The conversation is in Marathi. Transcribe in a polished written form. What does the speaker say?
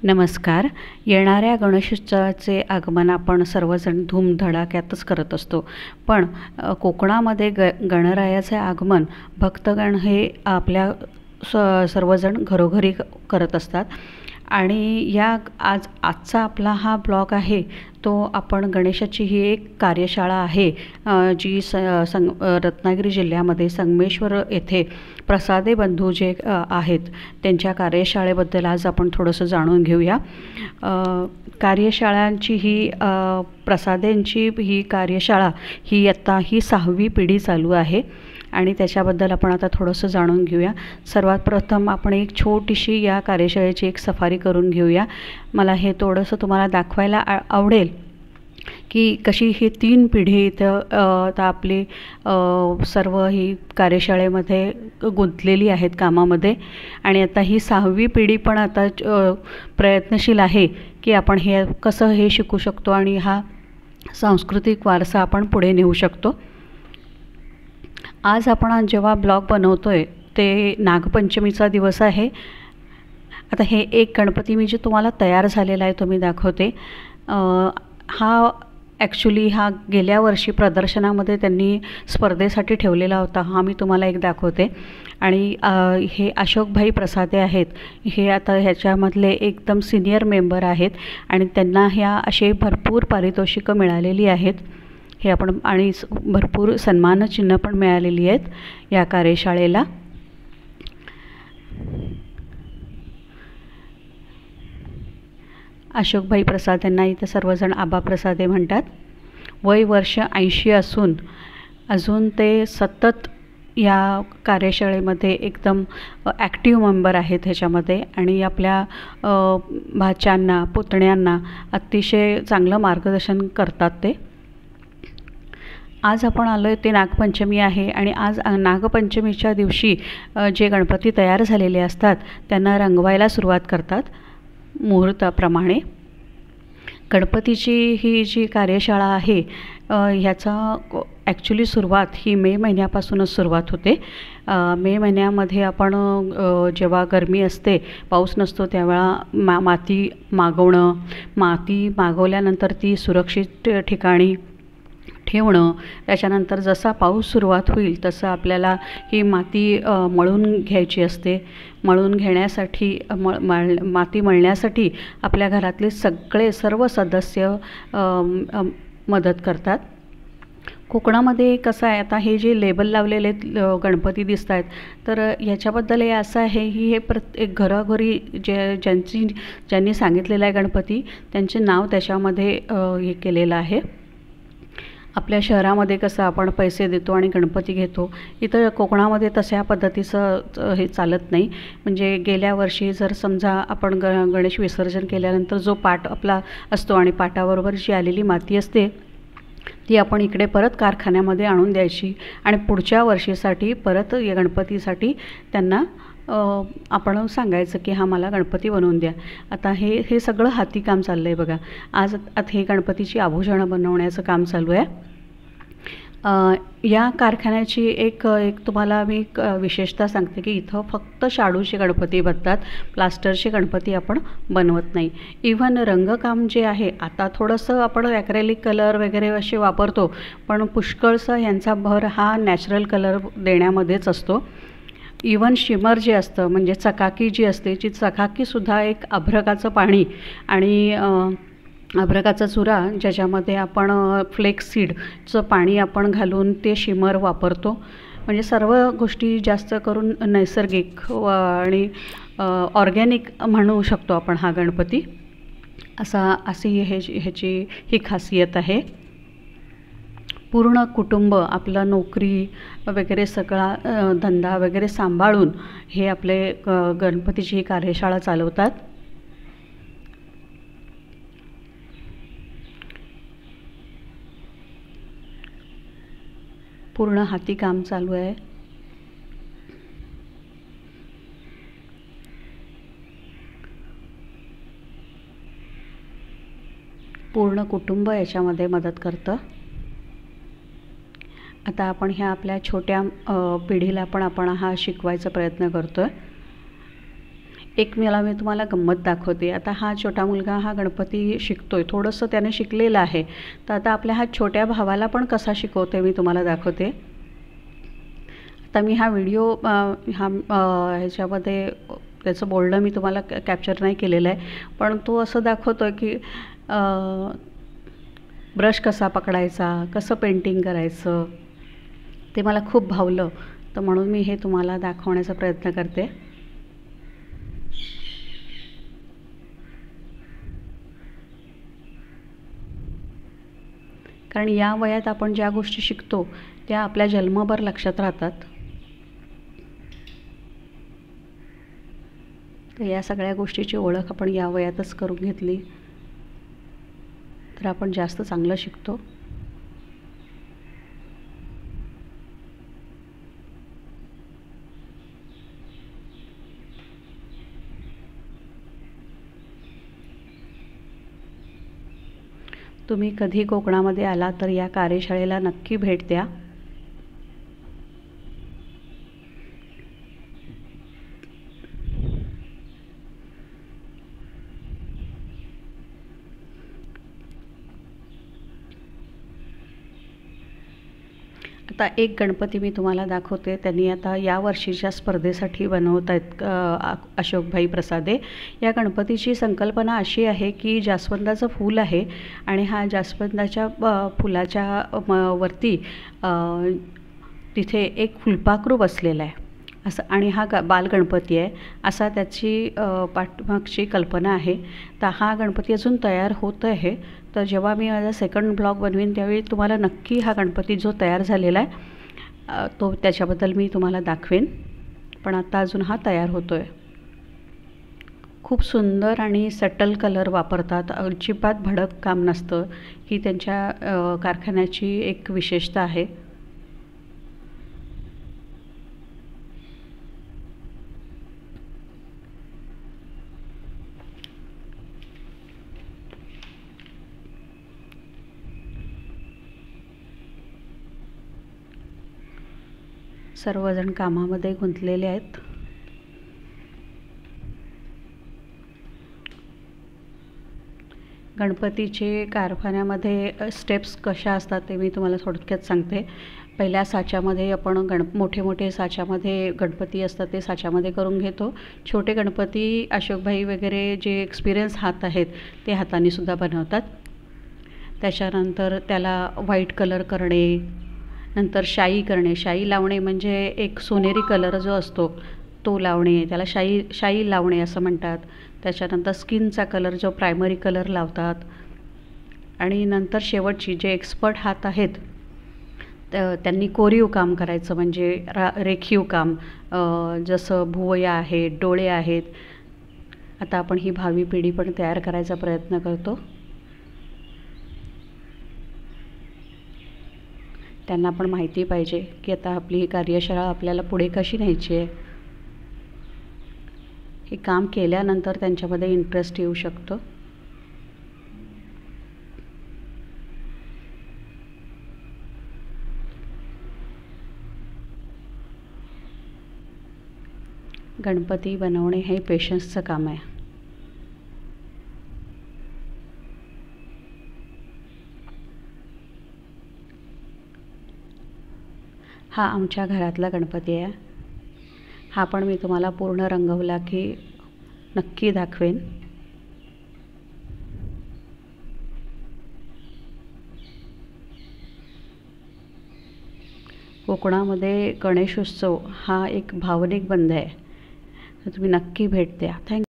नमस्कार. येणाऱ्या गणेशोत्सवाचे आगमन आपण सर्वजण धूमधडाक्यातच करत असतो. पण कोकणामध्ये गणरायाचे आगमन भक्तगण हे आपल्या सर्वजण घरोघरी करत असतात. आणि आजचा आपला हा ब्लॉग आहे तो आपण गणेशाची ही एक कार्यशाळा आहे जी रत्नागिरी जिल्ह्यामध्ये संगमेश्वर येथे प्रसादे बंधू जे आहेत त्यांच्या कार्यशाळेबद्दल आज आपण थोडंसं जाणून घेऊया. कार्यशाळांची ही प्रसादेंची ही कार्यशाळा ही आता ही 6वी पिढी चालू आहे आणि त्याच्याबद्दल आपण आता थोडंसं जाणून घेऊया. सर्वात प्रथम आपण एक छोटीशी या कार्यशाळेची एक सफारी करून घेऊया. मला हे थोडंसं तुम्हाला दाखवायला आवडेल की कशी ही 3 पिढी इथं आता आपली सर्व ही कार्यशाळेमध्ये गुंतलेली आहेत कामामध्ये. आणि आता ही 6वी पिढी पण आता प्रयत्नशील आहे की आपण हे कसं हे शिकू शकतो आणि हा सांस्कृतिक वारसा आपण पुढे नेऊ शकतो. आज आपण जेव्हा ब्लॉग बनवतोय ते नागपंचमीचा दिवस आहे. आता हे एक गणपती मी जे तुम्हाला तयार झालेला आहे तो मी दाखवते. हा ॲक्च्युली हा गेल्या वर्षी प्रदर्शनामध्ये त्यांनी स्पर्धेसाठी ठेवलेला होता. हा मी तुम्हाला एक दाखवते. आणि हे अशोकभाई प्रसादे आहेत. हे आता ह्याच्यामधले एकदम सिनियर मेंबर आहेत आणि त्यांना ह्या असे भरपूर पारितोषिकं मिळालेली आहेत. हे आपण आणि भरपूर सन्मानचिन्ह पण मिळालेली आहेत या कार्यशाळेला. अशोकभाई प्रसाद यांना इथं सर्वजण आबा प्रसादे म्हणतात. वय वर्ष 80 असून अजून ते सतत या कार्यशाळेमध्ये एकदम ॲक्टिव्ह मेंबर आहेत ह्याच्यामध्ये. आणि आपल्या भाच्यांना पुतण्यांना अतिशय चांगलं मार्गदर्शन करतात ते. आज आपण आलो आहे ते नागपंचमी आहे आणि आज नागपंचमीच्या दिवशी जे गणपती तयार झालेले असतात त्यांना रंगवायला सुरुवात करतात मुहूर्ताप्रमाणे. गणपतीची ही जी कार्यशाळा आहे ह्याचा ॲक्च्युली सुरुवात ही मे महिन्यापासूनच सुरुवात होते. मे महिन्यामध्ये आपण जेव्हा गरमी असते पाऊस नसतो त्यावेळा माती मागवणं, माती मागवल्यानंतर ती सुरक्षित ठिकाणी ठेवणं, त्याच्यानंतर जसा पाऊस सुरुवात होईल तसं आपल्याला ही माती मळून घ्यायची असते. मळून घेण्यासाठी माती मळण्यासाठी आपल्या घरातले सर्व सदस्य मदत करतात. कोकणामध्ये कसं आहे आता हे जे लेबल लावलेले गणपती दिसत आहेत तर ह्याच्याबद्दल हे असं आहे की हे प्रत्येक घरोघरी ज्यांनी सांगितलेलं आहे गणपती त्यांचे नाव त्याच्यामध्ये हे केलेलं आहे. आपल्या शहरामध्ये कसं आपण पैसे देतो आणि गणपती घेतो, इथं कोकणामध्ये तशा पद्धतीचं हे चालत नाही. म्हणजे गेल्या वर्षी जर समजा आपण गणेश विसर्जन केल्यानंतर जो पाट आपला असतो आणि पाटाबरोबर जी आलेली माती असते ती आपण इकडे परत कारखान्यामध्ये आणून द्यायची आणि पुढच्या वर्षीसाठी परत या गणपतीसाठी त्यांना आपण सांगायचं की हा मला गणपती बनवून द्या. आता हे सगळं हातीकाम चाललं आहे बघा. आज हे गणपतीची आभूषणं बनवण्याचं काम चालू आहे. या कारखान्याची एक तुम्हाला मी विशेषता सांगते की इथं फक्त शाडूचे गणपती बनतात, प्लास्टरचे गणपती आपण बनवत नाही. इव्हन रंगकाम जे आहे आता थोडंसं आपण ॲक्रेलिक कलर वगैरे असे वापरतो पण पुष्कळसं यांचा भर हा नॅचरल कलर देण्यामध्येच असतो. इवन शिमर जे असतं म्हणजे चकाकी जी असते जी चकाकीसुद्धा एक अभ्रकाचं पाणी आणि अभ्रकाचा चुरा ज्याच्यामध्ये आपण फ्लेक्स सीडचं पाणी आपण घालून ते शिमर वापरतो. म्हणजे सर्व गोष्टी जास्त करून नैसर्गिक आणि ऑर्गॅनिक म्हणू शकतो आपण हा गणपती. अशी ह्याची ही खासियत आहे. पूर्ण कुटुंब आपलं नोकरी वगैरे सगळा धंदा वगैरे सांभाळून हे आपले गणपतीची ही कार्यशाळा चालवतात. पूर्ण हाती काम चालू आहे. पूर्ण कुटुंब याच्यामध्ये मदत करतं. आता आपण ह्या आपल्या छोट्या पिढीला पण आपण हा शिकवायचा प्रयत्न करतो आहे. एक मी तुम्हाला गंमत दाखवते. आता हा छोटा मुलगा हा गणपती शिकतोय, थोडंसं त्याने शिकलेलं आहे. तर आता आपल्या हा छोट्या भावाला पण कसा शिकवते मी तुम्हाला दाखवते. आता मी हा व्हिडिओ ह्याच्यामध्ये त्याचं बोलणं मी तुम्हाला कॅप्चर नाही केलेलं आहे, पण तो असं दाखवतो की ब्रश कसा पकडायचा, कसं पेंटिंग करायचं, ते मला खूप भावलं. तर म्हणून मी हे तुम्हाला दाखवण्याचा प्रयत्न करते. कारण या वयात आपण ज्या गोष्टी शिकतो त्या आपल्या जन्मभर लक्षात राहतात. तर या सगळ्या गोष्टीची ओळख आपण या वयातच करून घेतली तर आपण जास्त चांगलं शिकतो. तुम्ही कधी कोकणामध्ये आला तर या कार्यशाळेला नक्की भेट द्या. आता एक गणपती मी तुम्हाला दाखवते. त्यांनी आता या वर्षीच्या स्पर्धेसाठी बनवत आहेत अशोकभाई प्रसादे. या गणपतीची संकल्पना अशी आहे की जास्वंदाचं फूल आहे आणि हा जास्वंदाच्या फुलाच्या वरती तिथे एक फुलपाखरू बसलेला आहे असं, आणि हा बालगणपती आहे असा त्याची पाठमागची कल्पना आहे. तर हा गणपती अजून तयार होत आहे. तर जेव्हा मी माझा सेकंड ब्लॉग बनवीन त्यावेळी तुम्हाला नक्की हा गणपती जो तयार झालेला आहे तो त्याच्याबद्दल मी तुम्हाला दाखवेन. पण आता अजून हा तयार होतो आहे. खूप सुंदर आणि सटल कलर वापरतात, अजिबात भडक काम नसतं. ही त्यांच्या कारखान्याची एक विशेषता आहे. सर्वजण कामामध्ये गुंतलेले आहेत. गणपतीचे कारखान्यामध्ये स्टेप्स कशा असतात ते मी तुम्हाला थोडक्यात सांगते. पहिल्या साच्यामध्ये आपण मोठे मोठे साच्यामध्ये गणपती असतात ते साच्यामध्ये करून घेतो. छोटे गणपती अशोकभाई वगैरे जे एक्सपिरियन्स हात आहेत ते हाताने सुद्धा बनवतात. त्याच्यानंतर त्याला व्हाईट कलर करणे, नंतर शाई करणे. शाई लावणे म्हणजे एक सोनेरी कलर जो असतो तो लावणे, त्याला शाई लावणे असं म्हणतात. त्याच्यानंतर स्किनचा कलर जो प्रायमरी कलर लावतात. आणि नंतर शेवटची जे एक्सपर्ट हात आहेत त्यांनी कोरीव काम करायचं, म्हणजे रेखीव काम, जसं भुवया आहेत, डोळे आहेत. आता आपण ही भावी पिढी पण तयार करायचा प्रयत्न करतो. त्यांना पण माहिती पाहिजे की आता आपली ही कार्यशाळा आपल्याला पुढे कशी न्यायची आहे. हे काम केल्यानंतर त्यांच्यामध्ये इंटरेस्ट येऊ शकतो. गणपती बनवणे हे पेशन्सचं काम आहे. हा आमच्या घरातला गणपती आहे. हा पण मी तुम्हाला पूर्ण रंगवला की नक्की दाखवेन. कोकणामध्ये गणेशोत्सव हा एक भावनिक बंध आहे. तर तुम्ही नक्की भेट द्या. थँक्यू.